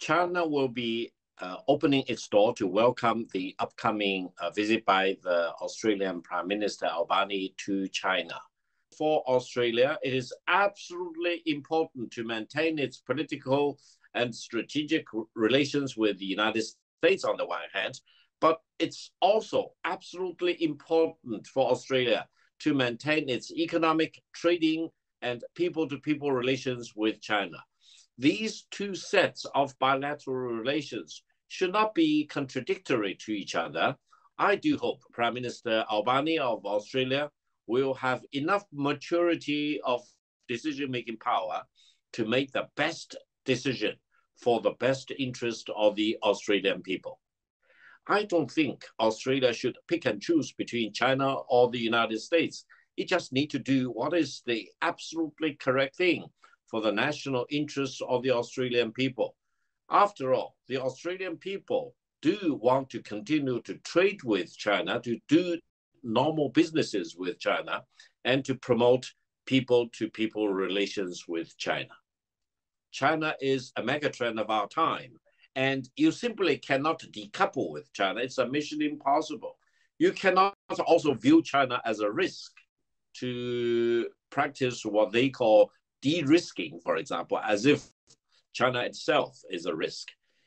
China will be opening its door to welcome the upcoming visit by the Australian Prime Minister Albani to China. For Australia, it is absolutely important to maintain its political and strategic relations with the United States on the one hand, but it's also absolutely important for Australia to maintain its economic, trading, and people-to-people relations with China. These two sets of bilateral relations should not be contradictory to each other. I do hope Prime Minister Albani of Australia will have enough maturity of decision-making power to make the best decision for the best interest of the Australian people. I don't think Australia should pick and choose between China or the United States. It just needs to do what is the absolutely correct thing for the national interests of the Australian people. After all, the Australian people do want to continue to trade with China, to do normal businesses with China, and to promote people-to-people relations with China. China is a megatrend of our time, and you simply cannot decouple with China. It's a mission impossible. You cannot also view China as a risk to practice what they call de-risking, for example, as if China itself is a risk.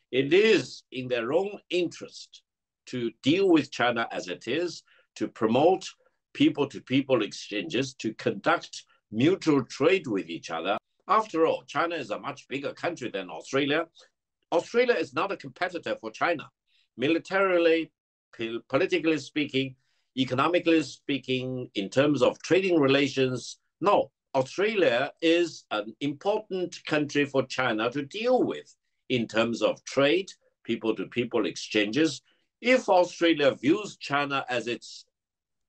It is in their own interest to deal with China as it is, to promote people-to-people exchanges, to conduct mutual trade with each other. After all, China is a much bigger country than Australia. Australia is not a competitor for China. Militarily, politically speaking, economically speaking, in terms of trading relations, no. Australia is an important country for China to deal with in terms of trade, people-to-people exchanges. If Australia views China as its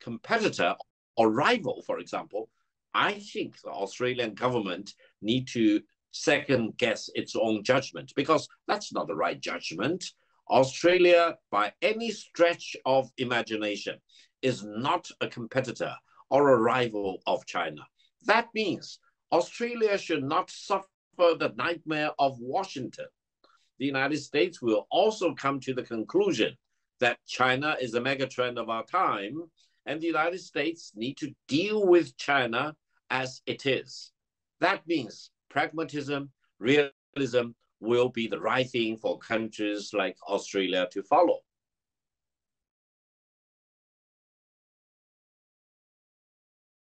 competitor or rival, for example, I think the Australian government need to second guess its own judgment, because that's not the right judgment. Australia, by any stretch of imagination, is not a competitor or a rival of China. That means Australia should not suffer the nightmare of Washington. The United States will also come to the conclusion that China is a megatrend of our time, and the United States need to deal with China as it is. That means pragmatism, realism will be the right thing for countries like Australia to follow.